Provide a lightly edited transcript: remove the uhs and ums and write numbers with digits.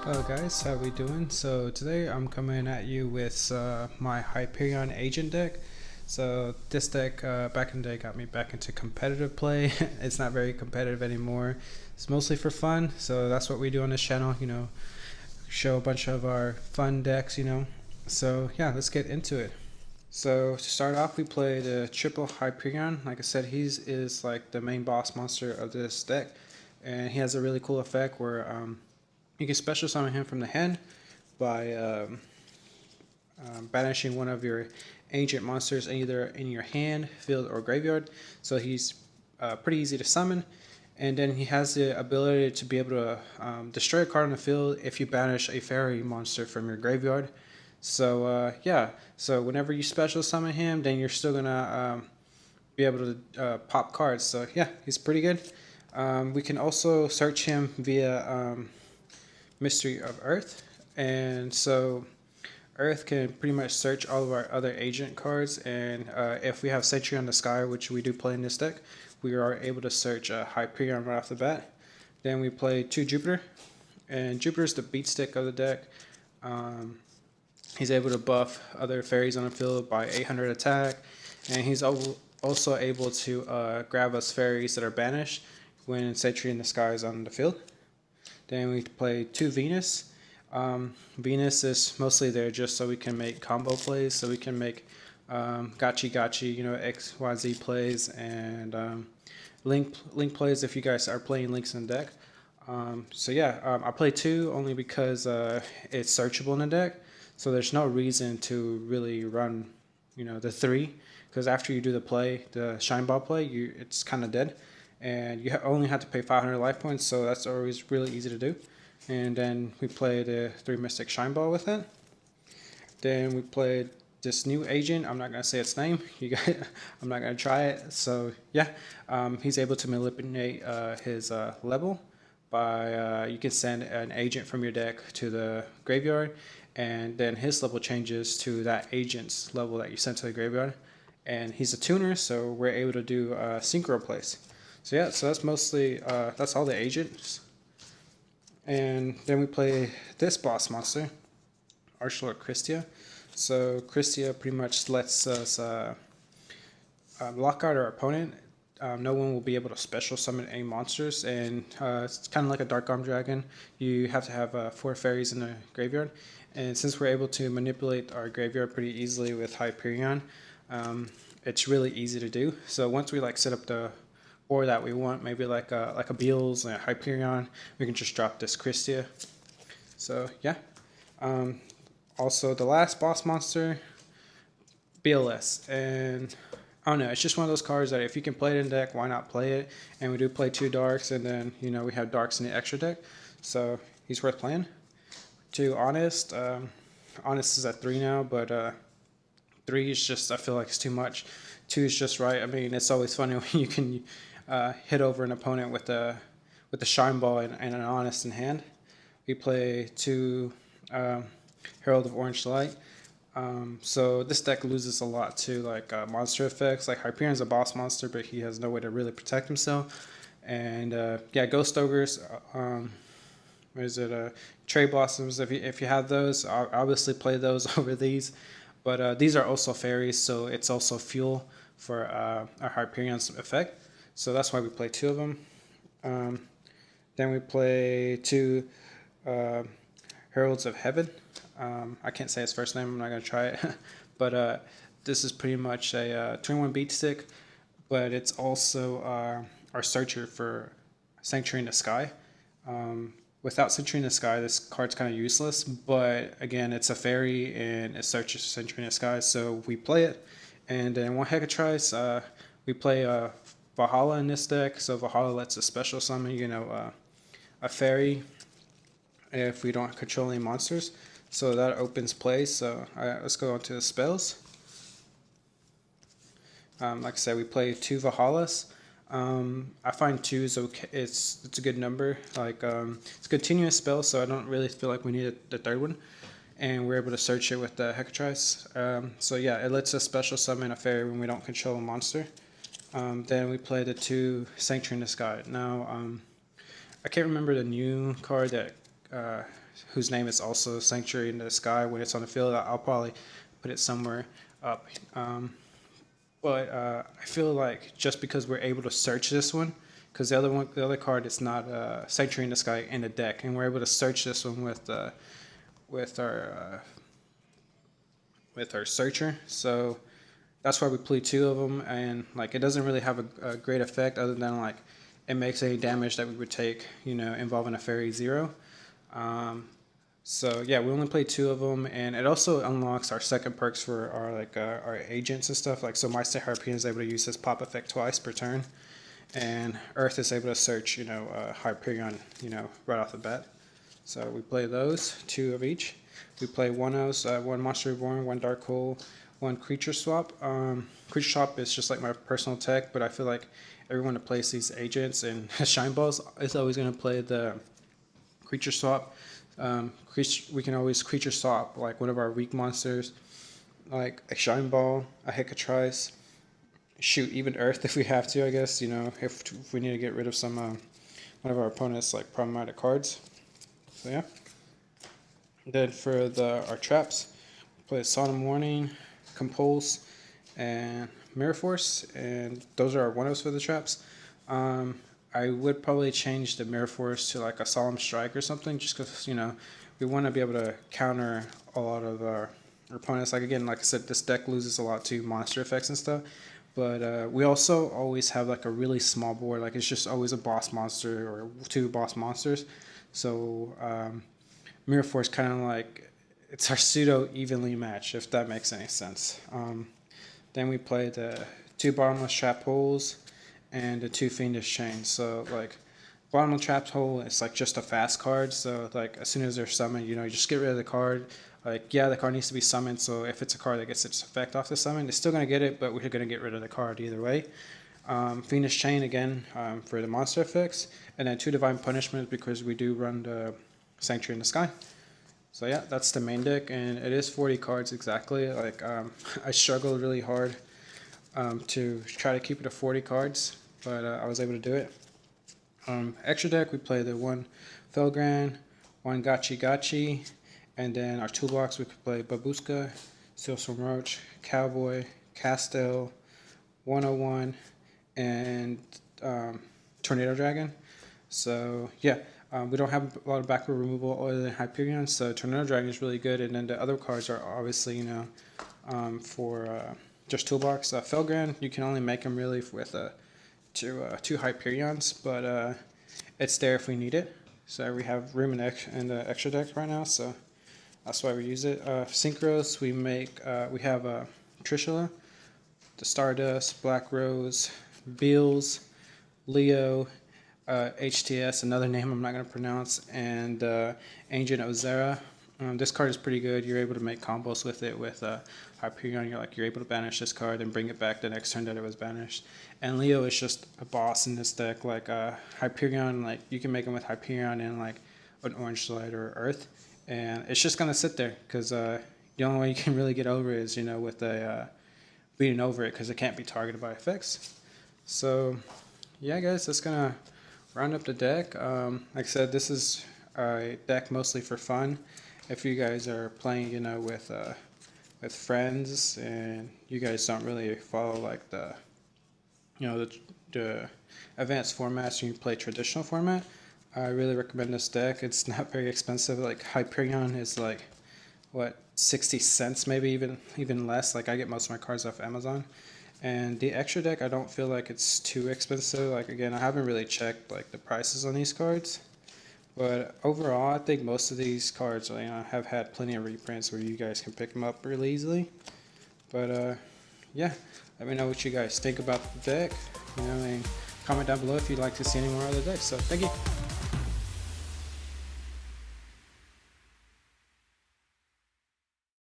Hello guys, how we doing? So today I'm coming at you with my Hyperion Agent Deck. So this deck back in the day got me back into competitive play. It's not very competitive anymore. It's mostly for fun. So that's what we do on this channel, show a bunch of our fun decks, So yeah, let's get into it. So to start off, we play the triple Hyperion. Like I said, is like the main boss monster of this deck, and he has a really cool effect where you can special summon him from the hand by banishing one of your ancient monsters either in your hand, field, or graveyard. So he's pretty easy to summon. And then he has the ability to be able to destroy a card on the field if you banish a fairy monster from your graveyard. So yeah, so whenever you special summon him, then you're still gonna be able to pop cards. So yeah, he's pretty good. We can also search him via Mystery of Earth, and so Earth can pretty much search all of our other agent cards, and if we have Sentry on the Sky, which we do play in this deck, we are able to search Hyperion right off the bat. Then we play 2 Jupiter, and Jupiter's the beat stick of the deck. He's able to buff other fairies on the field by 800 attack, and he's also able to grab us fairies that are banished when Sentry in the Sky is on the field. Then we play 2 Venus. Venus is mostly there just so we can make combo plays, so we can make gachi, X, Y, Z plays, and link plays if you guys are playing links in the deck. So yeah, I play 2 only because it's searchable in the deck, so there's no reason to really run, the 3, because after you do the shine ball play, it's kind of dead. And you only have to pay 500 life points, so that's always really easy to do. And then we play the 3 Mystic Shine Ball with it. Then we played this new agent. I'm not gonna say its name. I'm not gonna try it. So yeah, he's able to manipulate his level by you can send an agent from your deck to the graveyard, and then his level changes to that agent's level that you sent to the graveyard. And he's a tuner, so we're able to do synchro plays. So yeah, so that's mostly, that's all the agents. And then we play this boss monster, Archlord Christia. So Christia pretty much lets us lock out our opponent. No one will be able to special summon any monsters, and it's kind of like a Dark Arm Dragon. You have to have 4 fairies in the graveyard. And since we're able to manipulate our graveyard pretty easily with Hyperion, it's really easy to do. So once we set up the board that we want, maybe like a Beals and a Hyperion, we can just drop this Christia. So yeah. Also the last boss monster, BLS, and I don't know, it's just one of those cards that if you can play it in deck, why not play it? And we do play 2 darks, and then we have darks in the extra deck, so he's worth playing. 2 Honest. Honest is at 3 now, but 3 is just, I feel like it's too much. 2 is just right. I mean, it's always funny when you can hit over an opponent with the Shine Ball and an Honest in hand. We play 2 Herald of Orange Light. So this deck loses a lot to monster effects. Like Hyperion's a boss monster, but he has no way to really protect himself. And yeah, Ghost Ogres. What is it? Cherry Blossoms. If you have those, I'll obviously play those over these. But these are also fairies, so it's also fuel for our Hyperion's effect. So that's why we play 2 of them. Then we play 2 Heralds of Heaven. I can't say his first name. I'm not going to try it. But this is pretty much a 21 beat stick, but it's also our searcher for Sanctuary in the Sky. Without Sanctuary in the Sky, this card's kind of useless, but again, it's a fairy and it searches Sanctuary in the Sky, so we play it. And then 1 Hecatrice, we play Valhalla in this deck, so Valhalla lets us special summon, a fairy if we don't control any monsters. So that opens play, so let's go on to the spells. Like I said, we play 2 Valhallas. I find 2 is okay. It's a good number. It's a continuous spell, so I don't really feel like we need the 3rd one. And we're able to search it with the Hecatrice. So yeah, it lets us special summon a fairy when we don't control a monster. Then we play the 2 Sanctuary in the Sky. Now, I can't remember the new card that whose name is also Sanctuary in the Sky. When it's on the field, I'll probably put it somewhere up. But I feel like just because we're able to search this one, because the other card is not Sanctuary in the Sky in the deck, and we're able to search this one with our with our searcher. So that's why we play two of them, and like it doesn't really have a great effect other than like it makes any damage that we would take, you know, involving a fairy 0. So yeah, we only play two of them, and it also unlocks our second perks for our agents and stuff. Like so, Meister Harpoon is able to use this pop effect twice per turn, and Earth is able to search, you know, Hyperion, you know, right off the bat. So we play those, two of each. We play one else, one Monster Reborn, one Dark Hole, one Creature Swap. Creature Swap is just like my personal tech, but I feel like everyone that plays these agents and Shine Balls is always going to play the Creature Swap. We can always Creature Swap like one of our weak monsters, like a Shine Ball, a Hecatrice, shoot even Earth if we have to, I guess, you know, if we need to get rid of some one of our opponents like problematic cards. So yeah. Then for our traps, we play Solemn Warning, Compulse, and Mirror Force, and those are our one-offs for the traps. I would probably change the Mirror Force to like a Solemn Strike or something, just because, you know, we want to be able to counter a lot of our opponents. Like again, like I said, this deck loses a lot to monster effects and stuff, but we also always have like a really small board. Like it's just always a boss monster or two boss monsters. So Mirror Force kind of like it's our pseudo evenly matched, if that makes any sense. Then we play the two Bottomless Trap Holes and the two Fiendish Chains. So like Bottomless Trap Hole, it's like just a fast card. So like as soon as they're summoned, you know, you just get rid of the card. Like yeah, the card needs to be summoned. So if it's a card that gets its effect off the summon, it's still gonna get it, but we're gonna get rid of the card either way. Fiendish Chain again for the monster effects, and then two Divine Punishments because we do run the Sanctuary in the Sky. So yeah, that's the main deck, and it is 40 cards exactly. Like I struggled really hard to try to keep it to 40 cards, but I was able to do it. Extra deck, we play the one Felgran, one Gachi Gachi, and then our toolbox we could play Babushka, Steelstorm Roach, Cowboy, Castell, 101, and Tornado Dragon. So yeah, we don't have a lot of backward removal other than Hyperion, so Tornado Dragon is really good, and then the other cards are obviously, you know, for just toolbox. Felgran, you can only make them really with two Hyperions, but it's there if we need it. So we have room in the extra deck right now, so that's why we use it. Synchros, we have Trishula, the Stardust, Black Rose, Beals, Leo, HTS, another name I'm not going to pronounce, and Agent Ozera. This card is pretty good. You're able to make combos with it with Hyperion. You're able to banish this card and bring it back the next turn that it was banished. And Leo is just a boss in this deck. Like Hyperion, like you can make him with Hyperion and like an Orange Slide or Earth, and it's just gonna sit there because the only way you can really get over it is, you know, with a beating over it because it can't be targeted by effects. So yeah, guys, that's gonna round up the deck. Like I said, this is a deck mostly for fun. If you guys are playing, you know, with friends and you guys don't really follow like the, you know, the advanced formats, and you play traditional format, I really recommend this deck. It's not very expensive. Like Hyperion is like what, 60 cents, maybe even less. Like I get most of my cards off Amazon. And the extra deck, I don't feel like it's too expensive. Like again, I haven't really checked like the prices on these cards, but overall, I think most of these cards, you know, have had plenty of reprints where you guys can pick them up really easily. But yeah, let me know what you guys think about the deck. You know, and comment down below if you'd like to see any more other decks. So thank you.